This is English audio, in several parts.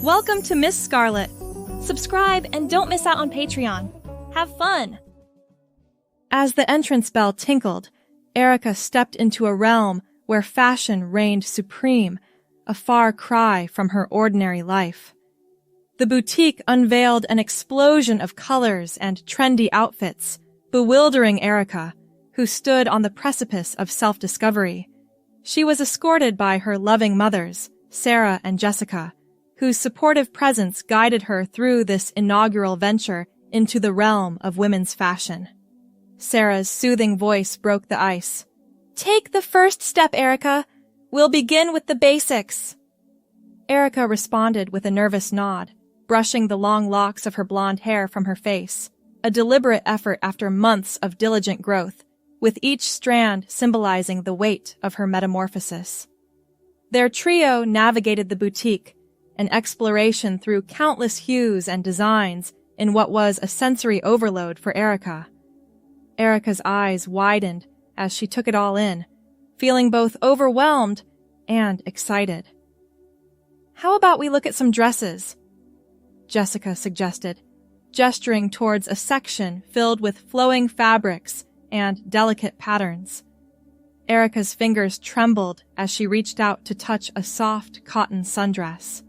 Welcome to Miss Scarlett. Subscribe and don't miss out on Patreon. Have fun! As the entrance bell tinkled, Erica stepped into a realm where fashion reigned supreme, a far cry from her ordinary life. The boutique unveiled an explosion of colors and trendy outfits, bewildering Erica, who stood on the precipice of self-discovery. She was escorted by her loving mothers, Sarah and Jessica, whose supportive presence guided her through this inaugural venture into the realm of women's fashion. Sarah's soothing voice broke the ice. "Take the first step, Erica. We'll begin with the basics." Erica responded with a nervous nod, brushing the long locks of her blonde hair from her face, a deliberate effort after months of diligent growth, with each strand symbolizing the weight of her metamorphosis. Their trio navigated the boutique, an exploration through countless hues and designs in what was a sensory overload for Erica. Erica's eyes widened as she took it all in, feeling both overwhelmed and excited. "How about we look at some dresses?" Jessica suggested, gesturing towards a section filled with flowing fabrics and delicate patterns. Erica's fingers trembled as she reached out to touch a soft cotton sundress.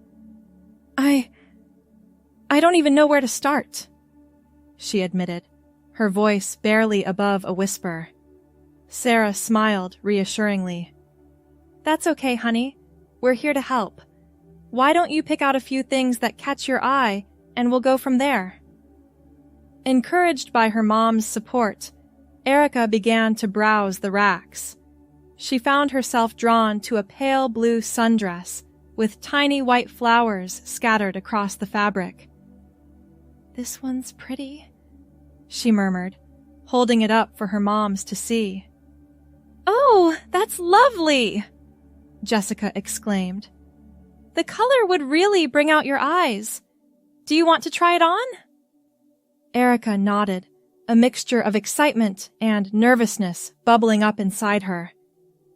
I don't even know where to start," she admitted, her voice barely above a whisper. Sarah smiled reassuringly. "That's okay, honey. We're here to help. Why don't you pick out a few things that catch your eye, and we'll go from there?" Encouraged by her mom's support, Erica began to browse the racks. She found herself drawn to a pale blue sundress with tiny white flowers scattered across the fabric. "This one's pretty," she murmured, holding it up for her moms to see. "Oh, that's lovely!" Jessica exclaimed. "The color would really bring out your eyes. Do you want to try it on?" Erica nodded, a mixture of excitement and nervousness bubbling up inside her.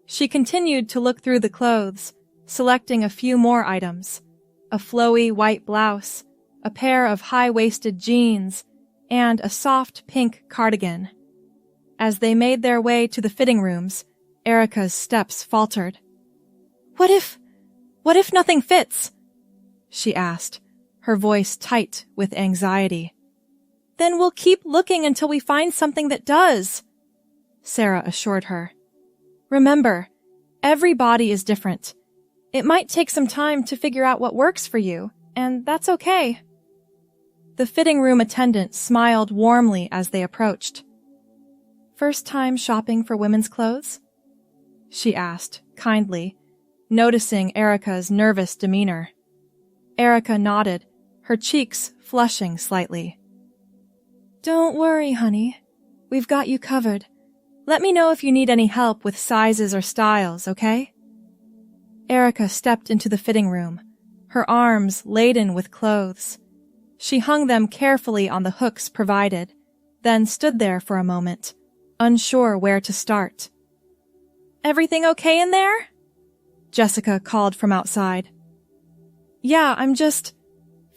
She continued to look through the clothes, selecting a few more items, a flowy white blouse, a pair of high-waisted jeans, and a soft pink cardigan. As they made their way to the fitting rooms, Erica's steps faltered. What if nothing fits?" she asked, her voice tight with anxiety. "Then we'll keep looking until we find something that does," Sarah assured her. "Remember, every body is different. It might take some time to figure out what works for you, and that's okay." The fitting room attendant smiled warmly as they approached. "First time shopping for women's clothes?" she asked, kindly, noticing Erica's nervous demeanor. Erica nodded, her cheeks flushing slightly. "Don't worry, honey. We've got you covered. Let me know if you need any help with sizes or styles, okay?" Erica stepped into the fitting room, her arms laden with clothes. She hung them carefully on the hooks provided, then stood there for a moment, unsure where to start. "Everything okay in there?" Jessica called from outside. "Yeah, I'm just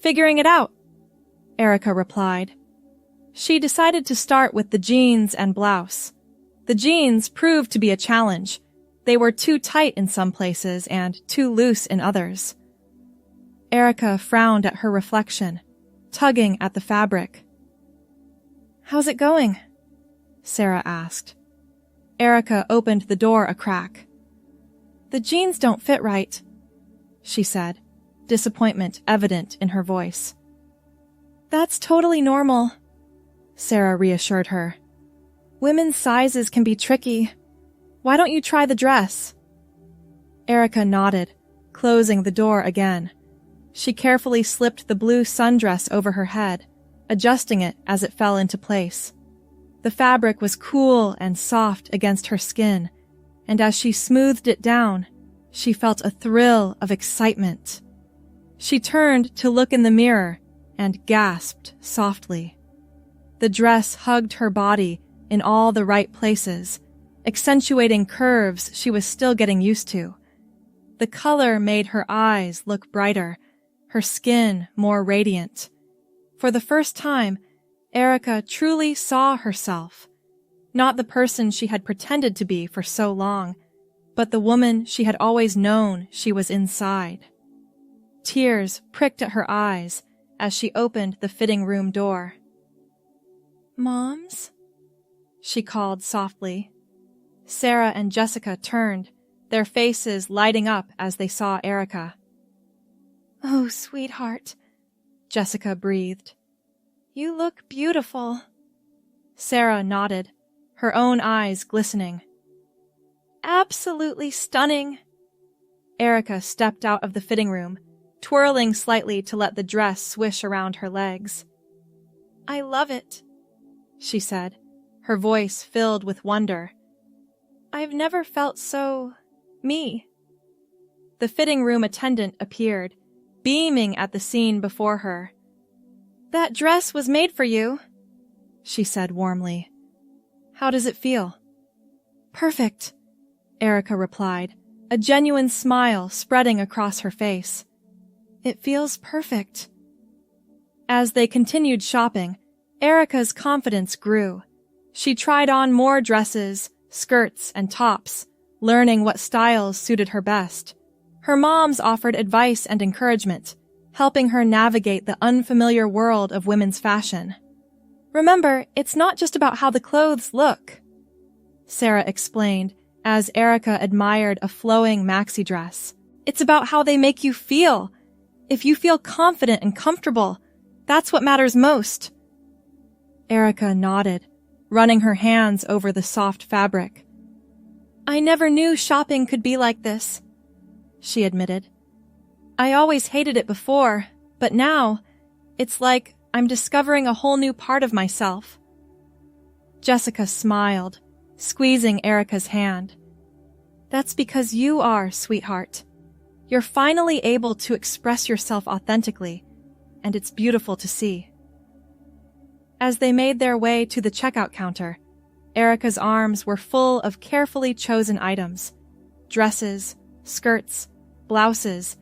figuring it out," Erica replied. She decided to start with the jeans and blouse. The jeans proved to be a challenge. They were too tight in some places and too loose in others. Erica frowned at her reflection, tugging at the fabric. "How's it going?" Sarah asked. Erica opened the door a crack. "The jeans don't fit right," she said, disappointment evident in her voice. "That's totally normal," Sarah reassured her. "Women's sizes can be tricky. Why don't you try the dress?" Erica nodded, closing the door again. She carefully slipped the blue sundress over her head, adjusting it as it fell into place. The fabric was cool and soft against her skin, and as she smoothed it down, she felt a thrill of excitement. She turned to look in the mirror and gasped softly. The dress hugged her body in all the right places, accentuating curves she was still getting used to. The color made her eyes look brighter, her skin more radiant. For the first time, Erica truly saw herself. Not the person she had pretended to be for so long, but the woman she had always known she was inside. Tears pricked at her eyes as she opened the fitting room door. "Moms?" she called softly. Sarah and Jessica turned, their faces lighting up as they saw Erica. "Oh, sweetheart," Jessica breathed. "You look beautiful." Sarah nodded, her own eyes glistening. "Absolutely stunning." Erica stepped out of the fitting room, twirling slightly to let the dress swish around her legs. "I love it," she said, her voice filled with wonder. "I've never felt so... me." The fitting room attendant appeared, beaming at the scene before her. "That dress was made for you," she said warmly. "How does it feel?" "Perfect," Erica replied, a genuine smile spreading across her face. "It feels perfect." As they continued shopping, Erica's confidence grew. She tried on more dresses, skirts, and tops, learning what styles suited her best. Her moms offered advice and encouragement, helping her navigate the unfamiliar world of women's fashion. "Remember, it's not just about how the clothes look," Sarah explained as Erica admired a flowing maxi dress. "It's about how they make you feel. If you feel confident and comfortable, that's what matters most." Erica nodded, running her hands over the soft fabric. "I never knew shopping could be like this," she admitted. "I always hated it before, but now, it's like I'm discovering a whole new part of myself." Jessica smiled, squeezing Erica's hand. "That's because you are, sweetheart. You're finally able to express yourself authentically, and it's beautiful to see." As they made their way to the checkout counter, Erica's arms were full of carefully chosen items: dresses, skirts, blouses,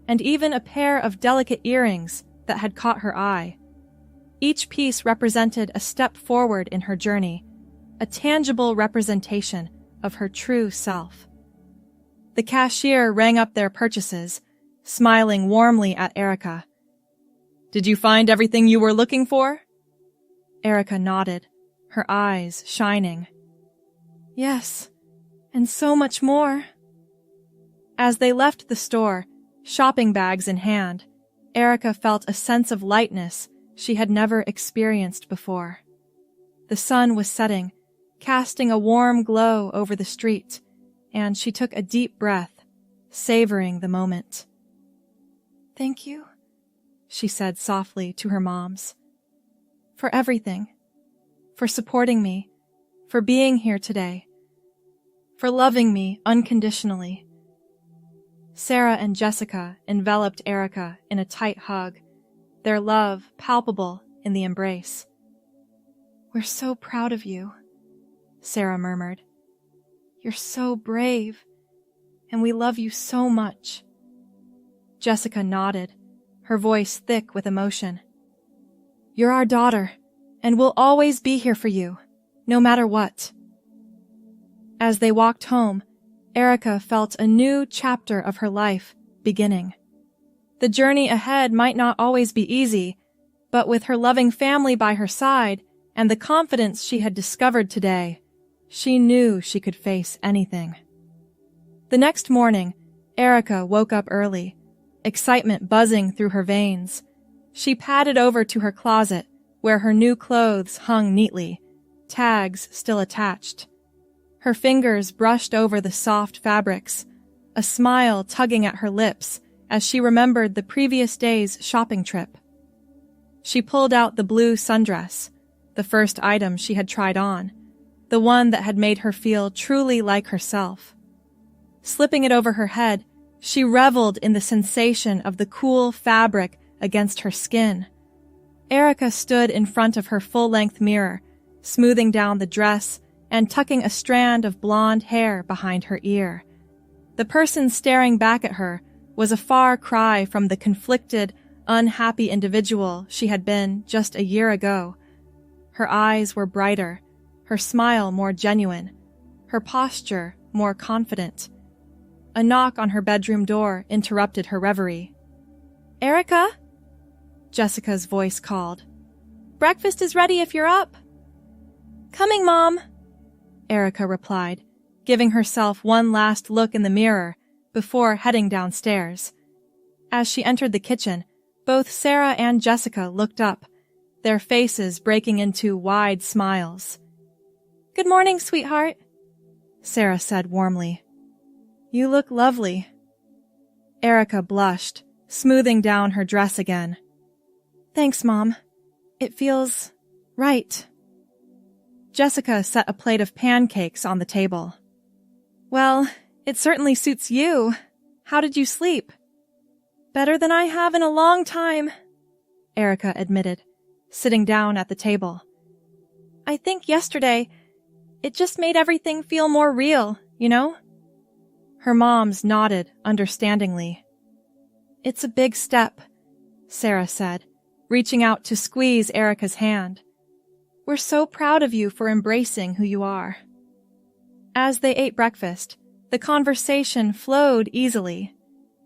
and even a pair of delicate earrings that had caught her eye. Each piece represented a step forward in her journey, a tangible representation of her true self. The cashier rang up their purchases, smiling warmly at Erica. "Did you find everything you were looking for?" Erica nodded, her eyes shining. "Yes, and so much more." As they left the store, shopping bags in hand, Erica felt a sense of lightness she had never experienced before. The sun was setting, casting a warm glow over the street, and she took a deep breath, savoring the moment. "Thank you," she said softly to her moms. "For everything. For supporting me. For being here today. For loving me unconditionally." Sarah and Jessica enveloped Erica in a tight hug, their love palpable in the embrace. "We're so proud of you," Sarah murmured. "You're so brave, and we love you so much." Jessica nodded, her voice thick with emotion. "You're our daughter, and we'll always be here for you, no matter what." As they walked home, Erica felt a new chapter of her life beginning. The journey ahead might not always be easy, but with her loving family by her side and the confidence she had discovered today, she knew she could face anything. The next morning, Erica woke up early, excitement buzzing through her veins. She padded over to her closet, where her new clothes hung neatly, tags still attached. Her fingers brushed over the soft fabrics, a smile tugging at her lips as she remembered the previous day's shopping trip. She pulled out the blue sundress, the first item she had tried on, the one that had made her feel truly like herself. Slipping it over her head, she reveled in the sensation of the cool fabric against her skin. Erica stood in front of her full-length mirror, smoothing down the dress and tucking a strand of blonde hair behind her ear. The person staring back at her was a far cry from the conflicted, unhappy individual she had been just a year ago. Her eyes were brighter, her smile more genuine, her posture more confident. A knock on her bedroom door interrupted her reverie. "Erica?" Jessica's voice called. "Breakfast is ready if you're up." "Coming, Mom," Erica replied, giving herself one last look in the mirror before heading downstairs. As she entered the kitchen, both Sarah and Jessica looked up, their faces breaking into wide smiles. "Good morning, sweetheart," Sarah said warmly. "You look lovely." Erica blushed, smoothing down her dress again. "Thanks, Mom. It feels right." Jessica set a plate of pancakes on the table. "Well, it certainly suits you. How did you sleep?" "Better than I have in a long time," Erica admitted, sitting down at the table. "I think yesterday, it just made everything feel more real, you know?" Her moms nodded understandingly. "It's a big step," Sarah said, reaching out to squeeze Erica's hand. "We're so proud of you for embracing who you are." As they ate breakfast, the conversation flowed easily.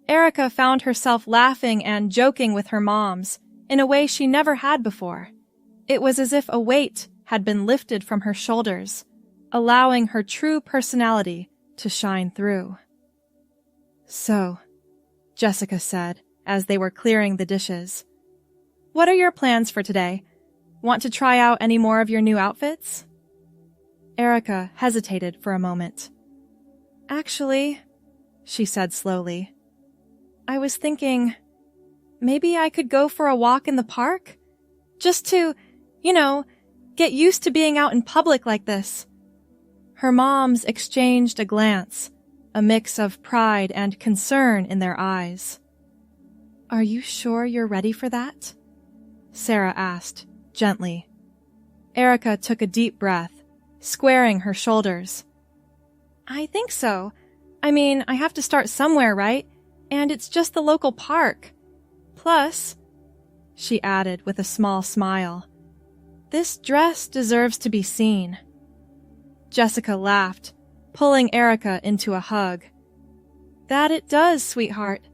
Erica found herself laughing and joking with her moms in a way she never had before. It was as if a weight had been lifted from her shoulders, allowing her true personality to shine through. "So," Jessica said as they were clearing the dishes, "what are your plans for today? Want to try out any more of your new outfits?" Erica hesitated for a moment. "Actually," she said slowly, "I was thinking maybe I could go for a walk in the park? Just to, get used to being out in public like this." Her moms exchanged a glance, a mix of pride and concern in their eyes. "Are you sure you're ready for that?" Sarah asked, gently. Erica took a deep breath, squaring her shoulders. "I think so. I mean, I have to start somewhere, right? And it's just the local park. Plus," she added with a small smile, "this dress deserves to be seen." Jessica laughed, pulling Erica into a hug. "That it does, sweetheart.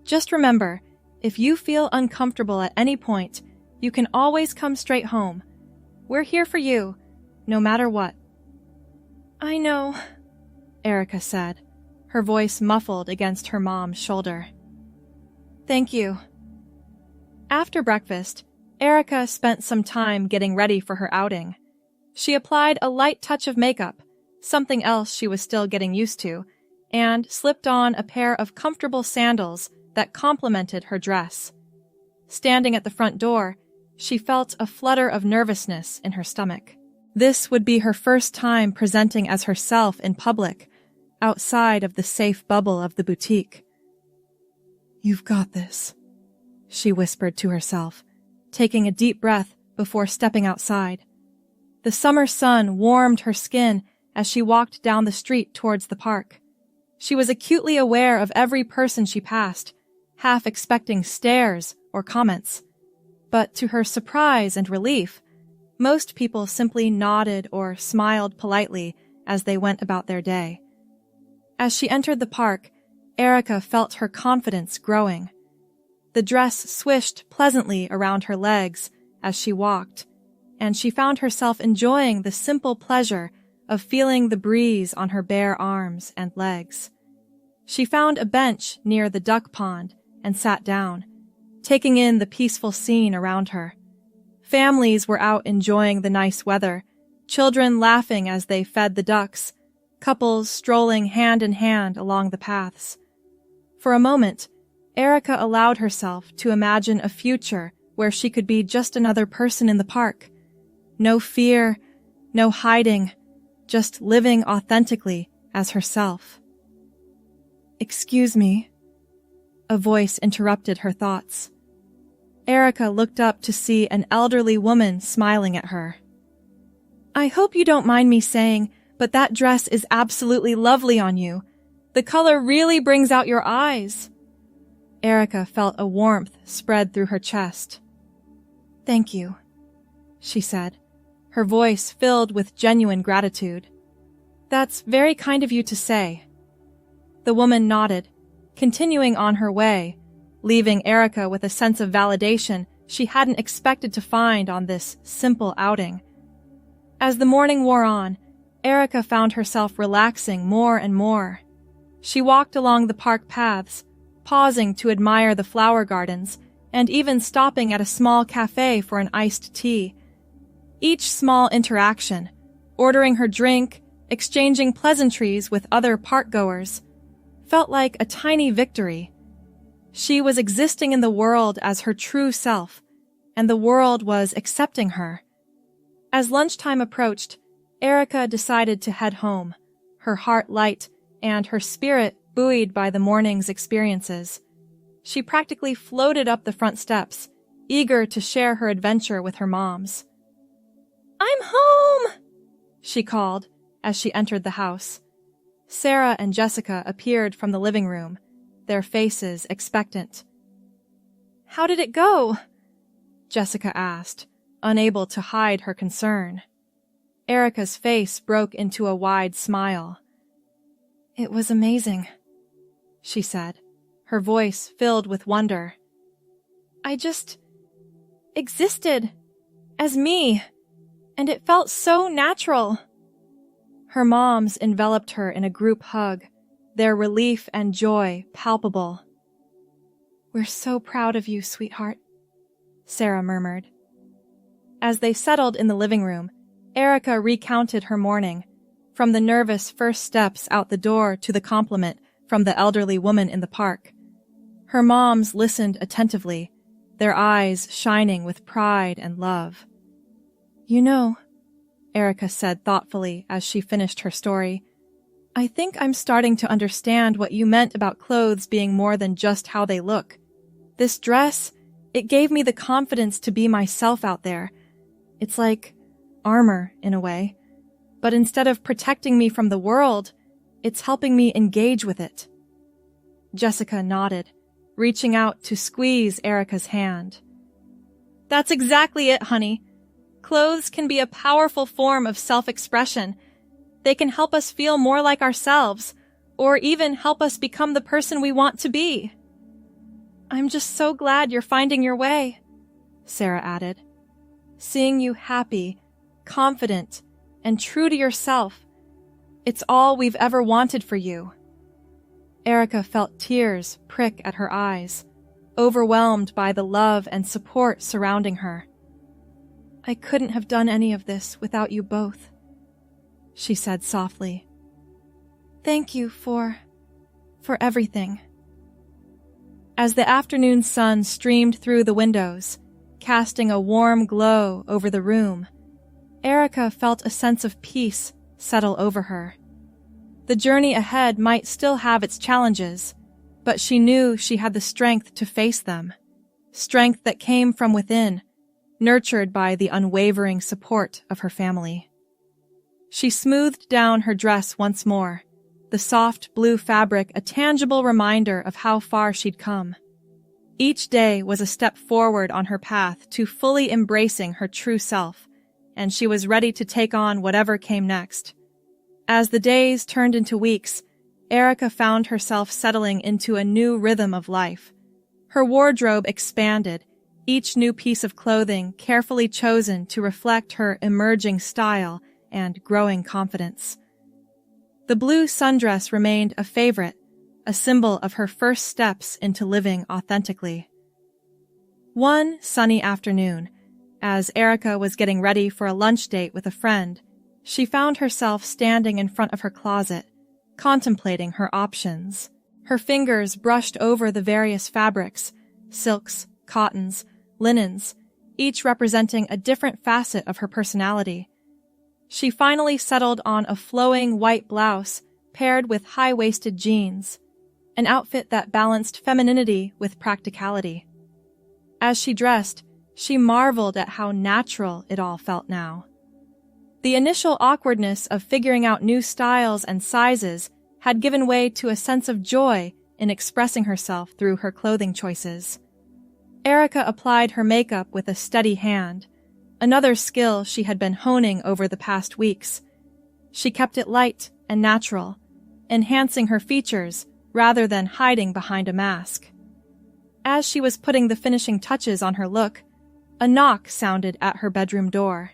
Just remember, if you feel uncomfortable at any point, you can always come straight home. We're here for you, no matter what." "I know," Erica said, her voice muffled against her mom's shoulder. "Thank you." After breakfast, Erica spent some time getting ready for her outing. She applied a light touch of makeup, something else she was still getting used to, and slipped on a pair of comfortable sandals that complemented her dress. Standing at the front door, she felt a flutter of nervousness in her stomach. This would be her first time presenting as herself in public, outside of the safe bubble of the boutique. "You've got this," she whispered to herself, taking a deep breath before stepping outside. The summer sun warmed her skin as she walked down the street towards the park. She was acutely aware of every person she passed, half expecting stares or comments. But to her surprise and relief, most people simply nodded or smiled politely as they went about their day. As she entered the park, Erica felt her confidence growing. The dress swished pleasantly around her legs as she walked, and she found herself enjoying the simple pleasure of feeling the breeze on her bare arms and legs. She found a bench near the duck pond and sat down, taking in the peaceful scene around her. Families were out enjoying the nice weather, children laughing as they fed the ducks, couples strolling hand in hand along the paths. For a moment, Erica allowed herself to imagine a future where she could be just another person in the park. No fear, no hiding, just living authentically as herself. "Excuse me," a voice interrupted her thoughts. Erica looked up to see an elderly woman smiling at her. "I hope you don't mind me saying, but that dress is absolutely lovely on you. The color really brings out your eyes." Erica felt a warmth spread through her chest. "Thank you," she said, her voice filled with genuine gratitude. "That's very kind of you to say." The woman nodded, continuing on her way, leaving Erica with a sense of validation she hadn't expected to find on this simple outing. As the morning wore on, Erica found herself relaxing more and more. She walked along the park paths, pausing to admire the flower gardens, and even stopping at a small cafe for an iced tea. Each small interaction, ordering her drink, exchanging pleasantries with other park-goers, felt like a tiny victory. She was existing in the world as her true self, and the world was accepting her. As lunchtime approached, Erica decided to head home, her heart light and her spirit buoyed by the morning's experiences. She practically floated up the front steps, eager to share her adventure with her moms. "I'm home!" she called as she entered the house. Sarah and Jessica appeared from the living room, their faces expectant. "How did it go?" Jessica asked, unable to hide her concern. Erica's face broke into a wide smile. "It was amazing," she said, her voice filled with wonder. "I just existed as me, and it felt so natural." Her moms enveloped her in a group hug, their relief and joy palpable. "We're so proud of you, sweetheart," Sarah murmured. As they settled in the living room, Erica recounted her morning, from the nervous first steps out the door to the compliment from the elderly woman in the park. Her moms listened attentively, their eyes shining with pride and love. "You know," Erica said thoughtfully as she finished her story, "I think I'm starting to understand what you meant about clothes being more than just how they look. This dress, it gave me the confidence to be myself out there. It's like armor, in a way. But instead of protecting me from the world, it's helping me engage with it." Jessica nodded, reaching out to squeeze Erica's hand. "That's exactly it, honey. Clothes can be a powerful form of self-expression. They can help us feel more like ourselves, or even help us become the person we want to be." "I'm just so glad you're finding your way," Sarah added. "Seeing you happy, confident, and true to yourself, it's all we've ever wanted for you." Erica felt tears prick at her eyes, overwhelmed by the love and support surrounding her. "I couldn't have done any of this without you both," she said softly. "Thank you for everything." As the afternoon sun streamed through the windows, casting a warm glow over the room, Erica felt a sense of peace settle over her. The journey ahead might still have its challenges, but she knew she had the strength to face them, strength that came from within, nurtured by the unwavering support of her family. She smoothed down her dress once more, the soft blue fabric a tangible reminder of how far she'd come. Each day was a step forward on her path to fully embracing her true self, and she was ready to take on whatever came next. As the days turned into weeks, Erica found herself settling into a new rhythm of life. Her wardrobe expanded, each new piece of clothing carefully chosen to reflect her emerging style and growing confidence. The blue sundress remained a favorite, a symbol of her first steps into living authentically. One sunny afternoon, as Erica was getting ready for a lunch date with a friend, she found herself standing in front of her closet, contemplating her options. Her fingers brushed over the various fabrics, silks, cottons, linens, each representing a different facet of her personality. She finally settled on a flowing white blouse paired with high-waisted jeans, an outfit that balanced femininity with practicality. As she dressed, she marveled at how natural it all felt now. The initial awkwardness of figuring out new styles and sizes had given way to a sense of joy in expressing herself through her clothing choices. Erica applied her makeup with a steady hand, another skill she had been honing over the past weeks. She kept it light and natural, enhancing her features rather than hiding behind a mask. As she was putting the finishing touches on her look, a knock sounded at her bedroom door.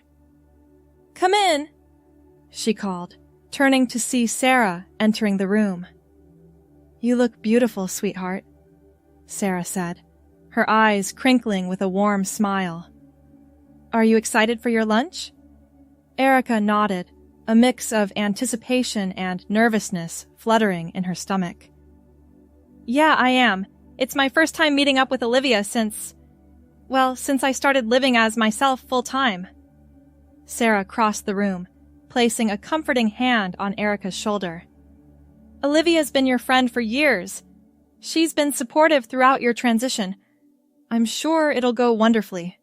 "Come in," she called, turning to see Sarah entering the room. "You look beautiful, sweetheart," Sarah said, her eyes crinkling with a warm smile. "Are you excited for your lunch?" Erica nodded, a mix of anticipation and nervousness fluttering in her stomach. "Yeah, I am. It's my first time meeting up with Olivia since I started living as myself full-time." Sarah crossed the room, placing a comforting hand on Erica's shoulder. "Olivia's been your friend for years. She's been supportive throughout your transition. I'm sure it'll go wonderfully."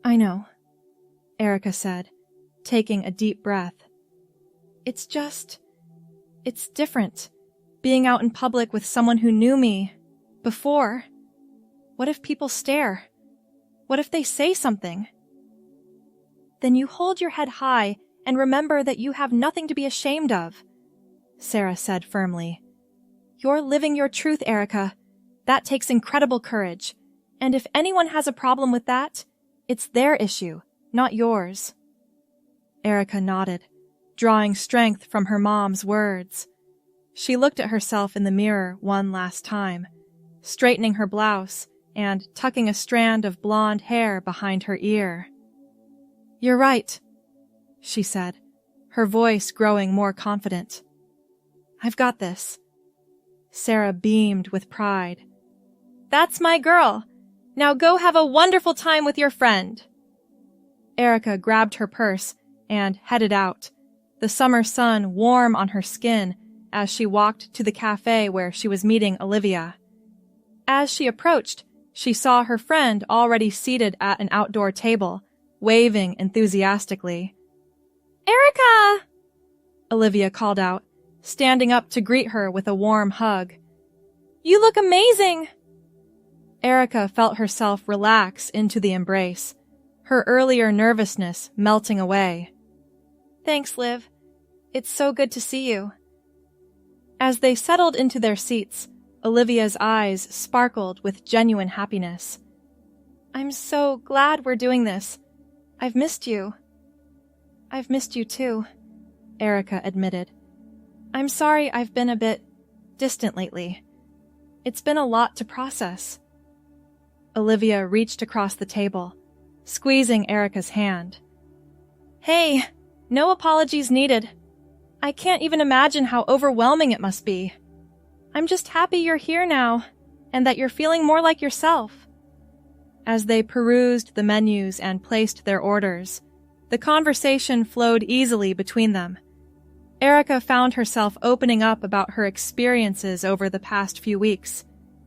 "I know," Erica said, taking a deep breath. It's different, being out in public with someone who knew me before. What if people stare? What if they say something?" "Then you hold your head high and remember that you have nothing to be ashamed of," Sarah said firmly. "You're living your truth, Erica. That takes incredible courage. And if anyone has a problem with that, it's their issue, not yours." Erica nodded, drawing strength from her mom's words. She looked at herself in the mirror one last time, straightening her blouse and tucking a strand of blonde hair behind her ear. "You're right," she said, her voice growing more confident. "I've got this." Sarah beamed with pride. "That's my girl. Now go have a wonderful time with your friend." Erica grabbed her purse and headed out, the summer sun warm on her skin as she walked to the cafe where she was meeting Olivia. As she approached, she saw her friend already seated at an outdoor table, waving enthusiastically. "Erica!" Olivia called out, standing up to greet her with a warm hug. "You look amazing!" Erica felt herself relax into the embrace, her earlier nervousness melting away. "Thanks, Liv. It's so good to see you." As they settled into their seats, Olivia's eyes sparkled with genuine happiness. "I'm so glad we're doing this. I've missed you." "I've missed you too," Erica admitted. "I'm sorry I've been a bit distant lately. It's been a lot to process." Olivia reached across the table, squeezing Erica's hand. "Hey, no apologies needed. I can't even imagine how overwhelming it must be. I'm just happy you're here now, and that you're feeling more like yourself." As they perused the menus and placed their orders, the conversation flowed easily between them. Erica found herself opening up about her experiences over the past few weeks,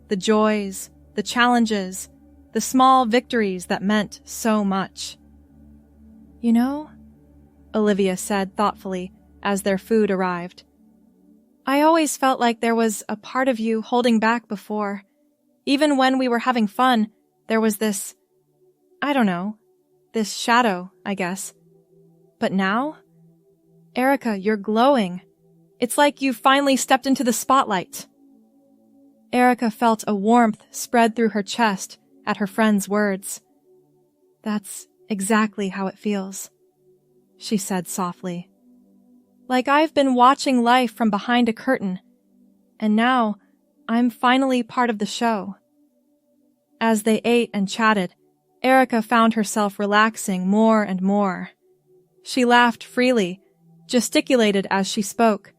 the joys, the challenges, the small victories that meant so much. "You know," Olivia said thoughtfully as their food arrived, "I always felt like there was a part of you holding back before. Even when we were having fun, there was this shadow, I guess. But now? Erica, you're glowing. It's like you've finally stepped into the spotlight." Erica felt a warmth spread through her chest at her friend's words. "That's exactly how it feels," she said softly. "Like I've been watching life from behind a curtain, and now I'm finally part of the show." As they ate and chatted, Erica found herself relaxing more and more. She laughed freely, gesticulated as she spoke,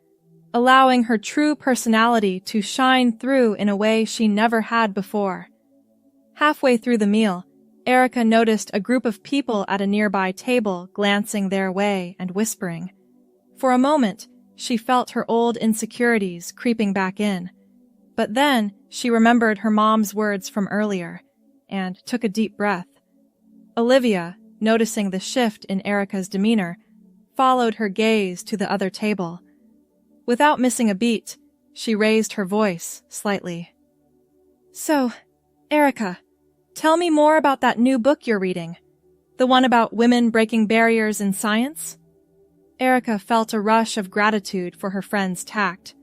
allowing her true personality to shine through in a way she never had before. Halfway through the meal, Erica noticed a group of people at a nearby table glancing their way and whispering. For a moment, she felt her old insecurities creeping back in. But then she remembered her mom's words from earlier and took a deep breath. Olivia, noticing the shift in Erica's demeanor, followed her gaze to the other table. Without missing a beat, She raised her voice slightly. So, Erica, tell me more about that new book you're reading. The one about women breaking barriers in science? Erica felt a rush of gratitude for her friend's tact.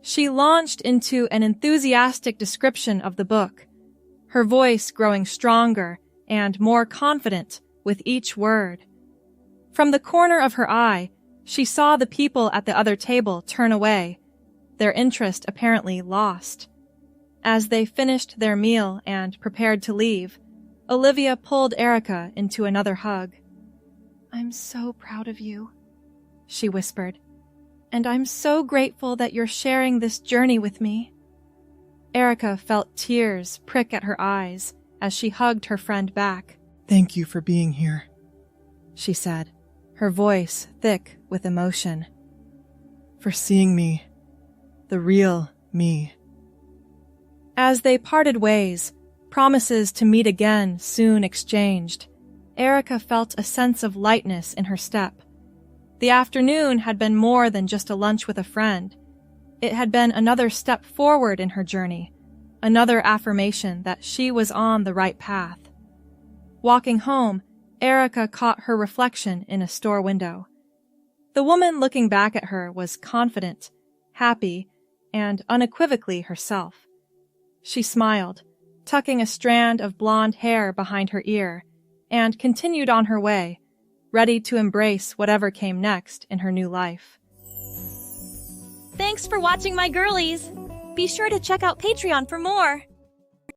She launched into an enthusiastic description of the book, her voice growing stronger and more confident with each word. From the corner of her eye, she saw the people at the other table turn away, their interest apparently lost. As they finished their meal and prepared to leave, Olivia pulled Erica into another hug. "I'm so proud of you," she whispered, "and I'm so grateful that you're sharing this journey with me." Erica felt tears prick at her eyes as she hugged her friend back. "Thank you for being here," she said, her voice thick with emotion. "For seeing me, the real me." As they parted ways, promises to meet again soon exchanged, Erica felt a sense of lightness in her step. The afternoon had been more than just a lunch with a friend. It had been another step forward in her journey, another affirmation that she was on the right path. Walking home, Erica caught her reflection in a store window. The woman looking back at her was confident, happy, and unequivocally herself. She smiled, tucking a strand of blonde hair behind her ear, and continued on her way, ready to embrace whatever came next in her new life. Thanks for watching, my girlies! Be sure to check out Patreon for more!